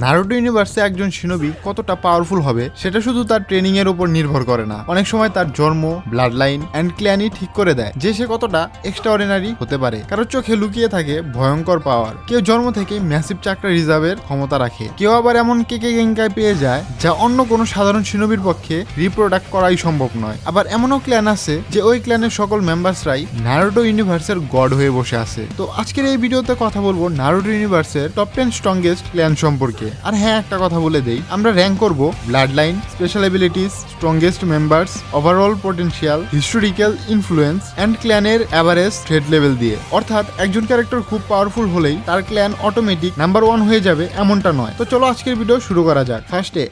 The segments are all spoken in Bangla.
নারুটো ইউনিভার্সে একজন শিনোবি কতটা পাওয়ারফুল হবে সেটা শুধু তার ট্রেনিং এর উপর নির্ভর করে না, অনেক সময় তার জন্ম, ব্লাড লাইন অ্যান্ড ক্ল্যানই ঠিক করে দেয় যে সে কতটা এক্সট্রাঅর্ডিনারি হতে পারে। কারোর চোখে লুকিয়ে থাকে ভয়ঙ্কর পাওয়ার, কেউ জন্ম থেকে ম্যাসিভ চাকরা রিজার্ভের ক্ষমতা রাখে, কেউ আবার এমন কেকে গেঙ্গায় পেয়ে যায় যা অন্য কোনো সাধারণ শিনোবির পক্ষে রিপ্রোডাক্ট করাই সম্ভব নয়। আবার এমনও ক্ল্যান আছে যে ওই ক্ল্যানের সকল মেম্বার্সরাই নারুটো ইউনিভার্সের গড হয়ে বসে আছে। তো আজকের এই ভিডিওতে কথা বলবো নারুটো ইউনিভার্সের টপ 10 স্ট্রংগেস্ট ক্ল্যান সম্পর্কে। আর হ্যাঁ, একটা কথা বলে দেই, আমরা র্যাঙ্ক করব blood line, special abilities, strongest members, overall potential, historical influence and ক্ল্যানের অ্যাভারেজ থ্রেট লেভেল দিয়ে। অর্থাৎ একজন ক্যারেক্টার খুব পাওয়ারফুল হলেই তার ক্ল্যান অটোমেটিক নাম্বার 1 হয়ে যাবে এমনটা নয়। তো চলো আজকের ভিডিও শুরু করা যাক। ফার্স্টে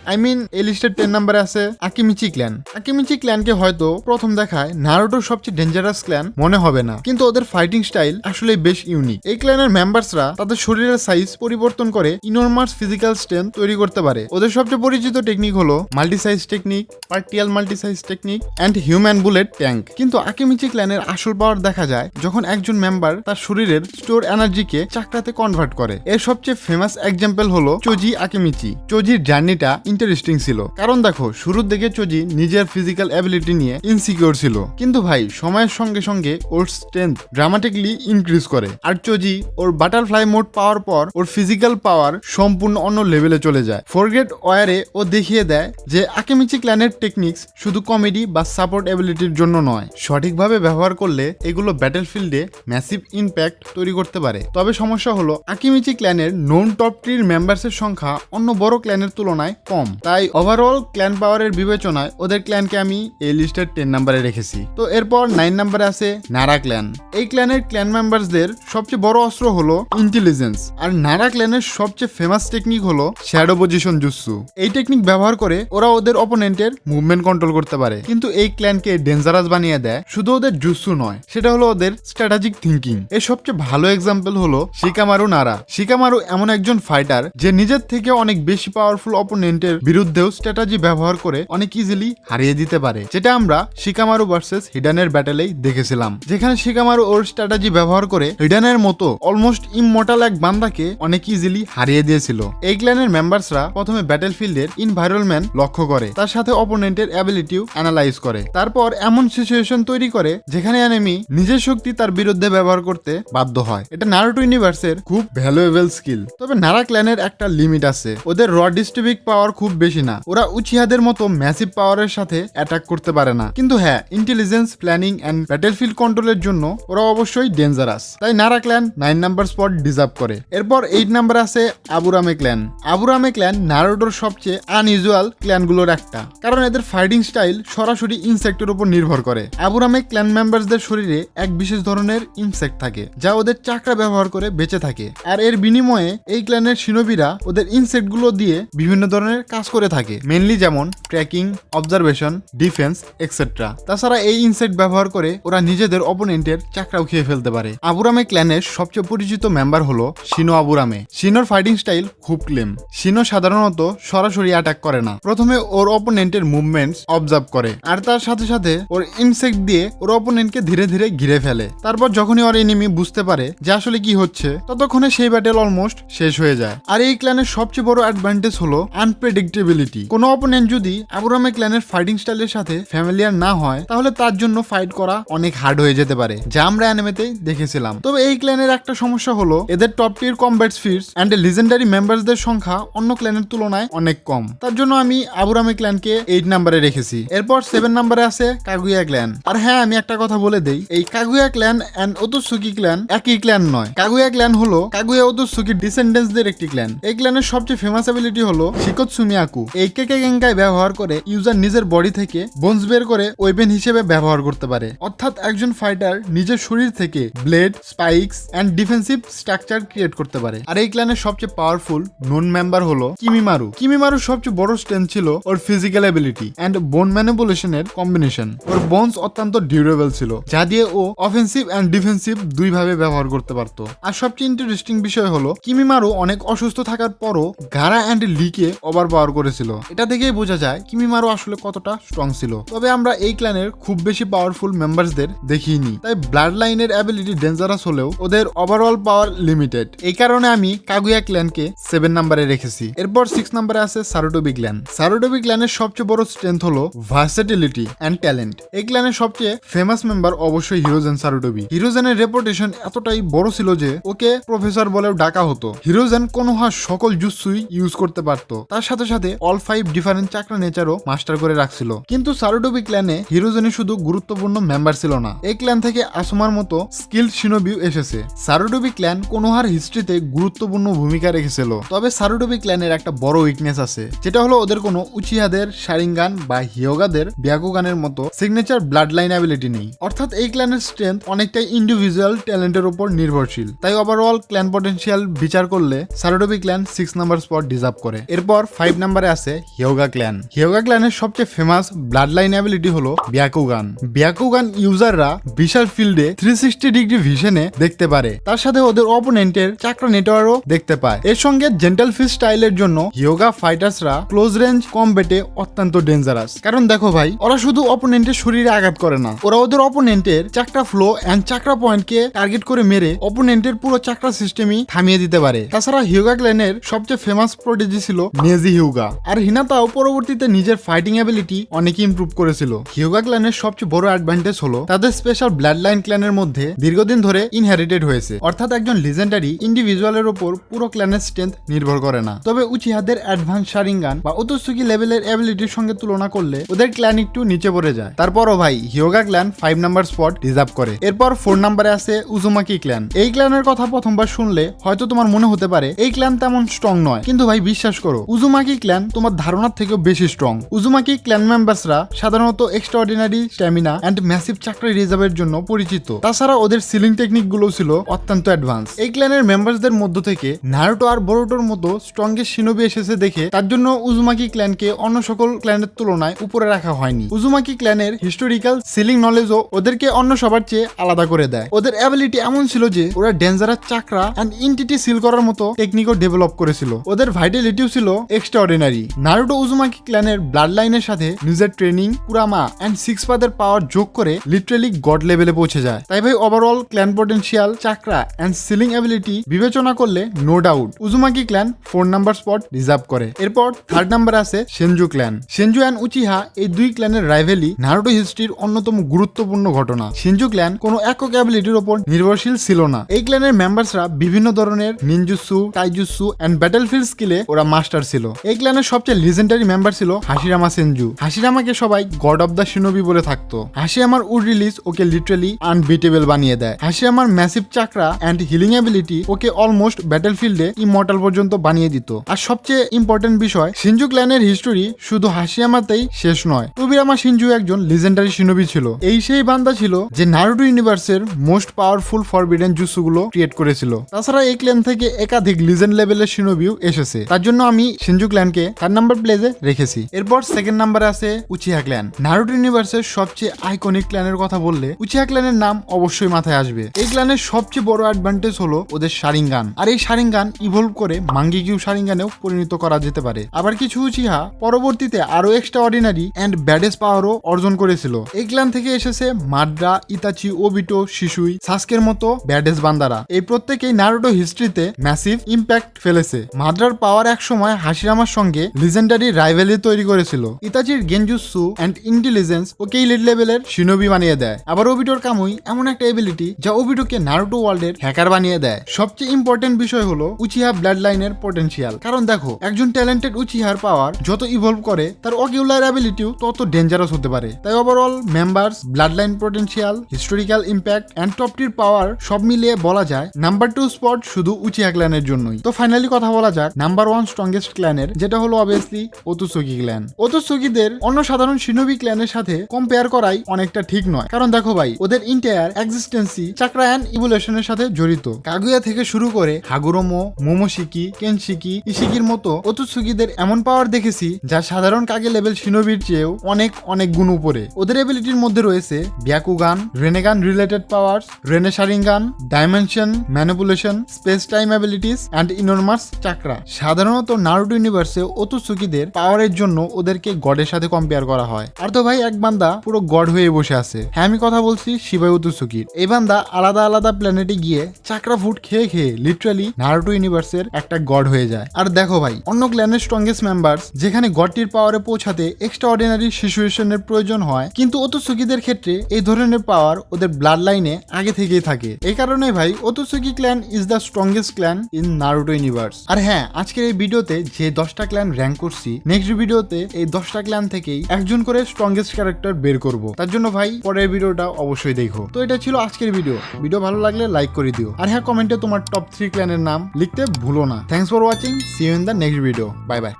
এই লিস্টের 10 নম্বরে আছে আকিমিচি ক্ল্যান। আকিমিচি ক্ল্যানকে হয়তো প্রথম দেখায় নারুটোর সবচেয়ে ডেঞ্জারাস ক্ল্যান মনে হবে না, কিন্তু ওদের ফাইটিং স্টাইল আসলে বেশ ইউনিক। এই ক্ল্যানের মেম্বার্সরা তাদের শরীরের সাইজ পরিবর্তন করে ইনরমাস ফিজিক্যাল স্ট্রেংথ তৈরি করতে পারে। ওদের সবচেয়ে পরিচিত টেকনিক হলো multi size technique, partial multi size technique and human bullet tank. কিন্তু আকিমিচি ক্ল্যানের আসল পাওয়ার দেখা যায় যখন একজন মেম্বার তার শরীরের স্টোর এনার্জিকে চাকরাতে কনভার্ট করে। এর সবচেয়ে ফেমাস এক্সাম্পল হলো চোজি আকিমিচি। চোজির জার্নিটা ইন্টারেস্টিং ছিল, কারণ দেখো শুরুর দিকে চোজি নিজের ফিজিক্যাল অ্যাবিলিটি নিয়ে ইনসিকিউর ছিল, কিন্তু ভাই সময়ের সঙ্গে সঙ্গে ওর স্ট্রেংথ ড্রামাটিকলি ইনক্রিজ করে। আর চোজি ওর বাটারফ্লাই মোড পাওয়ার পর ওর ফিজিক্যাল পাওয়ার সম্পূর্ণ অন্য লেভেলে চলে যায়। ফরগেট ওয়ারে ও দেখিয়ে দেয় যে আকিমিচি ক্ল্যানের টেকনিক্স শুধু কমেডি বা সাপোর্ট অ্যাবিলিটির জন্য নয়, সঠিকভাবে ব্যবহার করলে এগুলো ব্যাটেলফিল্ডে ম্যাসিভ ইম্প্যাক্ট তৈরি করতে পারে। তবে সমস্যা হলো আকিমিচি ক্ল্যানের নন টপ ট্রির মেম্বার্সের সংখ্যা অন্য বড় ক্ল্যানের তুলনায় কম, তাই ওভারঅল ক্ল্যান পাওয়ারের বিবেচনায় ওদের ক্ল্যানকে আমি এই লিস্টের 10 নম্বরে রেখেছি। তো এরপর 9 নম্বরে আছে নারা ক্ল্যান। এই ক্ল্যানের ক্ল্যান মেম্বারসদের সবচেয়ে বড় অস্ত্র হলো ইন্টেলিজেন্স, আর নারা ক্ল্যানের সবচেয়ে ফেমাস টেকনিক হলো শ্যাডো পজিশন জুৎসু। এই টেকনিক ব্যবহার করে ওরা ওদের অপোনেন্টের মুভমেন্ট কন্ট্রোল করতে পারে, কিন্তু এই ক্ল্যানকে ডেঞ্জারাস বানিয়ে দেয় শুধু ওদের জুৎসু নয়, সেটা হলো ওদের স্ট্র্যাটেজিক থিঙ্কিং। এর সবচেয়ে ভালো এক্সাম্পল হলো শিকামারু নারা। শিকামারু এমন একজন ফাইটার যে নিজের থেকে অনেক বেশি পাওয়ারফুল অপোনেন্টের বিরুদ্ধেও স্ট্র্যাটেজি ব্যবহার করে অনেক ইজিলি হারিয়ে দিতে পারে, যেটা আমরা শিকামারু ভার্সেস হিডানের ব্যাটেলেই দেখেছিলাম, যেখানে শিকামারু ওর স্ট্র্যাটেজি ব্যবহার করে হিডানের মতো অলমোস্ট ইমমর্টাল এক বান্দাকে অনেক ইজিলি হারিয়ে দিয়েছিল। এই ক্ল্যানের মেম্বার্সরা প্রথমে ব্যাটেলফিল্ডের এনভায়রনমেন্ট লক্ষ্য করে, তার সাথে অপোনেন্টের অ্যাবিলিটিও অ্যানালাইজ করে, তারপর এমন সিচুয়েশন তৈরি করে যেখানে এনিমি নিজের শক্তি তার বিরুদ্ধে ব্যবহার করতে বাধ্য হয়। এটা নারুটো ইউনিভার্সের খুব ভ্যালুয়েবল স্কিল। তবে নারা ক্ল্যানের একটা লিমিট আছে, ওদের র ডিস্ট্রিবিউট পাওয়ার খুব বেশি না, ওরা উচিহাদের মতো ম্যাসিভ পাওয়ারের সাথে অ্যাটাক করতে পারে না, কিন্তু হ্যাঁ ইন্টেলিজেন্স, প্ল্যানিং অ্যান্ড ব্যাটেলফিল্ড কন্ট্রোলের জন্য ওরা অবশ্যই ডেঞ্জারাস। তাই নারা ক্ল্যান 9 নাম্বার স্পট ডিজার্ভ করে। এরপর 8 নাম্বার আছে আবুরামে ক্ল্যান। আবুরামে ক্ল্যান নারুটোর সবচেয়ে আনইউজুয়াল ক্ল্যানগুলোর একটা, কারণ এদের ফাইটিং স্টাইল সরাসরি ইনসেক্টের উপর নির্ভর করে। আবুরামে ক্ল্যান মেম্বারসদের শরীরে এক বিশেষ ধরনের ইনসেক্ট থাকে যা ওদের চাকরা ব্যবহার করে বেঁচে থাকে, আর এর বিনিময়ে এই ক্ল্যানের শিনোবিরা ওদের ইনসেক্টগুলো দিয়ে বিভিন্ন ধরনের কাজ করে থাকে, মেনলি যেমন ট্র্যাকিং, অবজারভেশন, ডিফেন্স এক্সেট্রা। তাছাড়া এই ইনসেক্ট ব্যবহার করে ওরা নিজেদের অপোনেন্টের চাকরাও খেয়ে ফেলতে পারে। আবুরামে ক্ল্যানের সবচেয়ে পরিচিত মেম্বার হলো শিনো আবুরামে। শিনোর ফাইটিং স্টাইল খুব ক্লেম। শিনো সাধারণত সরাসরি অ্যাটাক করে না, প্রথমে ওর অপোনেন্টের মুভমেন্টস অবজার্ভ করে, আর তার সাথে সাথে ওর ইনসেক্ট দিয়ে ওর অপোনেন্টকে ধীরে ধীরে ঘিরে ফেলে। তারপর যখনই ওর এনিমি বুঝতে পারে যে আসলে কি হচ্ছে, ততক্ষণে সেই ব্যাটেল অলমোস্ট শেষ হয়ে যায়। আর এই ক্ল্যানের সবচেয়ে বড় অ্যাডভান্টেজ হলো আনপ্রেডিক্টেবিলিটি। কোনো অপোনেন্ট যদি আবুরামে ক্ল্যানের ফাইটিং স্টাইলের সাথে ফ্যামিলিয়ার না হয়, তাহলে তার জন্য ফাইট করা অনেক হার্ড হয়ে যেতে পারে, যা আমরা অ্যানিমেতেই দেখেছিলাম। তবে এই ক্ল্যানের একটা সমস্যা হলো এদের top tier combat speeds and legendary মেম্বারসদের সংখ্যা অন্য ক্ল্যানের তুলনায় অনেক কম। তার জন্য আমি আবুরামে ক্ল্যানকে 8 নাম্বারে রেখেছি। এরপর 7 নাম্বারে আছে কাগুয়া ক্ল্যান। আর হ্যাঁ, আমি একটা কথা বলে দেই, এই কাগুয়া ক্ল্যান এন্ড ওতোসুকি ক্ল্যান একই ক্ল্যান নয়। কাগুয়া ক্ল্যান হলো কাগুয়া ওতোসুকি ডিসেন্ডেন্টসদের একটি ক্ল্যান। এই ক্ল্যানের সবচেয়ে ফেমাস অ্যাবিলিটি হলো শিকোৎসুমি আকু। এই কেকে গেঙ্গাই ব্যবহার করে ইউজার নিজের বডি থেকে বোনস বের করে ওয়েপেন হিসেবে ব্যবহার করতে পারে, অর্থাৎ একজন ফাইটার নিজের শরীর থেকে blade, spikes and defensive structure create করতে পারে। আর এই ক্ল্যানের সবচেয়ে পাওয়ারফুল নন মেম্বার হলো কিমিমারু। কিমিমারুর সবচেয়ে বড় স্ট্রেংথ ছিল ওর ফিজিক্যাল অ্যাবিলিটি এন্ড বোন ম্যানিপুলেশনের কম্বিনেশন। ওর বোনস অত্যন্ত ডিউরেবল ছিল, যা দিয়ে ও অফেন্সিভ এন্ড ডিফেন্সিভ দুইভাবে ব্যবহার করতে পারত। আর সবচেয়ে ইন্টারেস্টিং বিষয় হলো কিমিমারু অনেক অসুস্থ থাকার পরও গারা এন্ড লিকে ওভার পাওয়ার করেছিল। এটা দেখেই বোঝা যায় কিমিমারু আসলে কতটা স্ট্রং ছিল। তবে আমরা এই ক্ল্যানের খুব বেশি পাওয়ারফুল মেম্বারসদের দেখিনি, তাই ব্লাড লাইনের অ্যাবিলিটি ডেঞ্জারাস হলেও ওদের ওভারঅল পাওয়ার লিমিটেড। এই কারণে আমি কাগুয়া ক্ল্যানকে 7 নাম্বারে রেখেছি। এরপর 6 নাম্বারে আছে সারুটোবি ক্ল্যান। সারুটোবি ক্ল্যানের সবচেয়ে বড় স্ট্রেংথ হলো ভার্সেটিলিটি অ্যান্ড ট্যালেন্ট। এই ক্ল্যানের সবচেয়ে ফেমাস মেম্বার অবশ্যই হিরোজেন সারুটোবি। হিরোজেনের রেপুটেশন এতটাই বড় ছিল যে ওকে প্রফেসর বলেও ডাকা হতো। হিরোজেন কোনোহা সকল জুৎসুই ইউজ করতে পারত, তার সাথে সাথে অল 5 ডিফারেন্ট চাকরা নেচারও মাস্টার করে রাখছিল। কিন্তু সারুটোবি ক্ল্যানে হিরোজেনের শুধু গুরুত্বপূর্ণ মেম্বার ছিল না, এই ক্ল্যান থেকে আসুমার মতো স্কিল শিনোবিও এসেছে। সারুটোবি ক্ল্যান কোনোহার হিস্ট্রিতে গুরুত্বপূর্ণ ভূমিকা রেখেছিল। তবে সারুটোবি ক্ল্যানের একটা বড় উইকনেস আছে, যেটা হলো ওদের কোনো উচিহাদের শারিঙ্গান বা হিয়োগাদের ব্যাকুগানের মতো সিগনেচার ব্লাড লাইন অ্যাবিলিটি নেই। অর্থাৎ এই ক্ল্যানের স্ট্রেংথ অনেকটাই ইন্ডিভিজুয়াল ট্যালেন্টের উপর নির্ভরশীল। তাই ওভারঅল ক্ল্যান পটেনশিয়াল বিচার করলে সারুটোবি ক্ল্যান 6 নাম্বার স্পট ডিজার্ভ করে। এরপর 5 নাম্বারে আছে হিয়োগা ক্ল্যান। হিয়োগা ক্ল্যানের সবচেয়ে ফেমাস ব্লাড লাইন অ্যাবিলিটি হলো ব্যাকুগান। ব্যাকুগান ইউজাররা বিশাল ফিল্ডে 360 ডিগ্রি ভিশনে দেখতে পারে, তার সাথে ওদের অপোনেন্টের চাকরা নেটওয়ার্কও দেখতে পায়। এর সঙ্গে জেন্টাল ফিস্ট স্টাইলের জন্য হিয়োগা ফাইটার্সরা ক্লোজ রেঞ্জ কমব্যাটে অত্যন্ত ডেঞ্জারাস। কারণ দেখো ভাই, ওরা শুধু অপোনেন্টের শরীরে আঘাত করে না, ওরা ওদের অপোনেন্টের চাকরা ফ্লো এন্ড চাকরা পয়েন্টকে টার্গেট করে মেরে অপোনেন্টের পুরো চাকরা সিস্টেমই থামিয়ে দিতে পারে। তাছাড়া হিয়োগা ক্ল্যানের সবচেয়ে ফেমাস প্রোডিজি ছিল নেজি হিয়োগা, আর হিনাতাও পরবর্তীতে নিজের ফাইটিং অ্যাবিলিটি অনেক ইমপ্রুভ করেছিল। হিয়োগা ক্ল্যানের সবচেয়ে বড় অ্যাডভান্টেজ হলো তাদের স্পেশাল ব্লাড লাইন ক্ল্যানের মধ্যে দীর্ঘদিন ধরে ইনহেরিটেড হয়েছে। অর্থাৎ একজন লিজেন্ডারি ইন্ডিভিজুয়ালের উপর পুরো ক্ল্যানের স্ট্রেংথ নির্ভর করে না। তবে উচিহাদের অ্যাডভান্স শারিঙ্গান বা ওতোসুকি লেভেলের অ্যাবিলিটির সঙ্গে তুলনা করলে ওদের ক্ল্যান একটু নিচে পড়ে যায়। তারপরও ভাই হিয়োগা ক্ল্যান 5 নাম্বার স্পট ডিজার্ভ করে। এরপর 4 নাম্বারে আছে উজুমাকি ক্ল্যান। এই ক্ল্যানের কথা প্রথমবার শুনলে হয়তো তোমার মনে হতে পারে এই ক্ল্যান তেমন স্ট্রং নয়, কিন্তু ভাই বিশ্বাস করো, উজুমাকি ক্ল্যান তোমার ধারণার থেকেও বেশি স্ট্রং। উজুমাকি ক্ল্যান মেম্বার্সরা সাধারণত এক্সট্রাঅর্ডিনারি স্ট্যামিনা এন্ড ম্যাসিভ চাকরা রিজার্ভের জন্য পরিচিত। তাছাড়া ওদের সিলিং টেকনিক গুলো ছিল অত্যন্ত অ্যাডভান্স। এই ক্ল্যানের মেম্বারসদের মধ্য থেকে নারুটো আর বোরোটোর মতো স্ট্রংগেস্ট শিনোবি এসেছে দেখে তার জন্য উজুমাকি ক্ল্যানকে অন্য সকল ক্ল্যানের তুলনায় উপরে রাখা হয়নি। উজুমাকি ক্ল্যানের হিস্টোরিক্যাল সিলিং নলেজও ওদেরকে অন্য সবার চেয়ে আলাদা করে দেয়। ওদের অ্যাবিলিটি এমন ছিল যে ওরা ডেঞ্জারাস চাকরা এন্ড ইন্টিটি সিল করার মতো টেকনিকও ডেভেলপ করেছিল। ওদের ভাইটালিটিও ছিল এক্সট্রাঅর্ডিনারি। নারুটো উজুমাকি ক্ল্যানের ব্লাড লাইনের সাথে নিজের ট্রেনিং, কুরামা এন্ড সিক্স পাদের পাওয়ার যোগ করে লিটারালি গড লেভেলে পৌঁছে যায়। তাই ভাই ওভারঅল ক্ল্যান পটেনশিয়াল, চাকরা এন্ড সিলিং অ্যাবিলিটি বিবেচনা করলে no doubt Uzumaki clan 4 number spot reserve করে। এরপর 3rd নাম্বার আছে Senju clan. Senju and Uchiha এই দুই ক্ল্যানের রাইভেলি নারুটো হিস্ট্রির অন্যতম গুরুত্বপূর্ণ ঘটনা। সেনজু ক্ল্যান কোনো একক অ্যাবিলিটির উপর নির্ভরশীল ছিল না। এই ক্ল্যানের মেম্বার্সরা বিভিন্ন ধরনের নিনজুৎসু, টাইজুৎসু এন্ড ব্যাটলফিল্ড স্কিলে ওরা মাস্টার ছিল। এই ক্ল্যানের সবচেয়ে লিজেন্ডারি মেম্বার ছিল হাশিরামা সেনজু। হাশিরামাকে সবাই গড অফ দ্য শিনোবি বলে থাকতো। হাশিরামার উড রিলিজ ওকে লিটারালি আনবিটেবল বানিয়ে দেয়। হাশিরামার massive chakra and healing ability ওকে অলমোস্ট ব্যাটলফিল্ডে ইমর্টাল পর্যন্ত বানিয়ে দিত। আর সবচেয়ে ইম্পর্টেন্ট বিষয়, শিনজু ক্ল্যানের হিস্টোরি শুধু হাশিয়ামাতেই শেষ নয়। তোবিরামা শিনজু একজন লিজেন্ডারি শিনোবি ছিল। এই সেই বান্দা ছিল যে নারুটো ইউনিভার্সের মোস্ট পাওয়ারফুল ফরবিডেন জুৎসুগুলো ক্রিয়েট করেছিল। তাছাড়া এই ক্ল্যান থেকে একাধিক লিজেন্ড লেভেলের শিনোবিও এসেছে। তার জন্য আমি শিনজু ক্ল্যানকে 3rd নাম্বার প্লেসে রেখেছি। এরপর 2nd নাম্বারে আছে উচিহা ক্ল্যান। নারুটো ইউনিভার্সের সবচেয়ে আইকনিক ক্ল্যানের কথা বললে উচিহা ক্ল্যানের নাম অবশ্যই মাথায় আসবে। এই ক্ল্যানের সবচেয়ে বড় অ্যাডভান্টেজ হলো ওদের শারিঙ্গান। আর এই শারিঙ্গান ইভলভ করে মাঙ্গিকিউ শারিঙ্গানেও পরিণত করা যেতে পারে। আবার কিছু উচিহা পরবর্তীতে আরো এক্সট্রা অর্ডিনারি এন্ড ব্যাডেস পাওয়ারও অর্জন করেছিল। এই ক্ল্যান থেকে এসেছে মাদ্রা, ইতাচি, ওবিটো, শিশুই, সাসকের মতো ব্যাডেস বান্দারা। এই প্রত্যেকেই নারুটো হিস্ট্রিতে ম্যাসিভ ইম্প্যাক্ট ফেলেছে। মাদ্রার পাওয়ার এক সময় হাশিরামার সঙ্গে লিজেন্ডারি রাইভেলি তৈরি করেছিল। ইতাচির গেনজুৎসু এন্ড ইন্টেলিজেন্স ওকে ইলিট লেভেলের শিনোবি বানিয়ে দেয়। আবার ওবিটোর কামুই এমন একটা এবিলিটি যা ওবিটোকে নারুটো ওয়ার্ল্ডের হ্যাকার বানিয়ে দেয়। সবচেয়ে ইম্পর্টেন্ট বিষয় হলো উচিহা ব্লাড লাইনের পটেনশিয়াল। কারণ দেখো, একজন ট্যালেন্টেড উচিহার পাওয়ার যত ইভলভ করে তার অকিউলার অ্যাবিলিটিও তত ডেঞ্জারাস হতে পারে। তাই overall members, blood line potential, historical impact and top tier power সব মিলিয়ে বলা যায় নাম্বার 2 স্পট শুধু উচিহা ক্ল্যানের জন্যই। তো ফাইনালি কথা বলা যাক নাম্বার 1 স্ট্রংগেস্ট ক্ল্যানের, যেটা হলো অবভিয়াসলি ওতোসুকি ক্ল্যান। ওতোসুকিদের অন্য সাধারণ শিনোবি ক্ল্যানের সাথে কম্পেয়ার করাই অনেকটা ঠিক নয়। কারণ দেখো ভাই, ওদের ইন্টায়ার এক্সিস্টেন্সি চাকরা এন্ড ইভোলিউশনের সাথে জড়িত। কাগুয়া থেকে শুরু করে হাগুরোমো, মোমোশিকি, কেনশিকি, ইশিকির মতো ওতোসুকিদের এমন পাওয়ার দেখেছি যা সাধারণ কাগে লেভেল শিনোবির চেয়েও অনেক অনেক গুণ উপরে। ওদের এবিলিটির মধ্যে রয়েছে ব্যাকুগান, রেনেগান রিলেটেড পাওয়ার্স, রেনে Sharingan, dimension manipulation, space time abilities and enormous chakra. সাধারণত নারুটো ইউনিভার্সে ওতোসুকিদের পাওয়ারের জন্য ওদেরকে গডের সাথে কম্পেয়ার করা হয়। আর তো ভাই এক বান্দা পুরো গড হয়ে বসে আছে। হ্যাঁ, আমি কথা বলছি শিবাই ওতোসুকির। এই বান্দা আলাদা আলাদা প্ল্যানেটে গিয়ে চাকরা ফুড খেয়ে খেয়ে লিটারালি নারুটো ইউনিভার্সের একটা গড হয়ে যায়। আর দেখো ভাই, অন্য ক্ল্যানের স্ট্রংগেস্ট মেম্বার্স যেখানে গডটির পাওয়ারে পৌঁছাতে এক্সট্রা অর্ডিনারি সিচুয়েশনের প্রয়োজন হয়, কিন্তু ওতসুকিদের ক্ষেত্রে এই ধরনের পাওয়ার ওদের ব্লাড লাইনে আগে থেকেই থাকে। এই কারণে ভাই Otsutsuki clan is the strongest clan in Naruto universe. আর হ্যাঁ, আজকের এই ভিডিওতে যে 10টা ক্ল্যান র্যাঙ্ক করছি, নেক্সট ভিডিওতে এই 10টা ক্ল্যান থেকেই একজন করে স্ট্রংগেস্ট ক্যারেক্টার বের করব। তার জন্য ভাই পরের ভিডিওটা অবশ্যই দেখো। তো এটা ছিল আজকের ভিডিও ভালো লাগলে লাইক করে দিও। আর হ্যাঁ, কমেন্টে তোমার টপ 3 ক্ল্যানের নাম লিখতে ভুলো না। Thanks for watching, see you in the next video, bye by.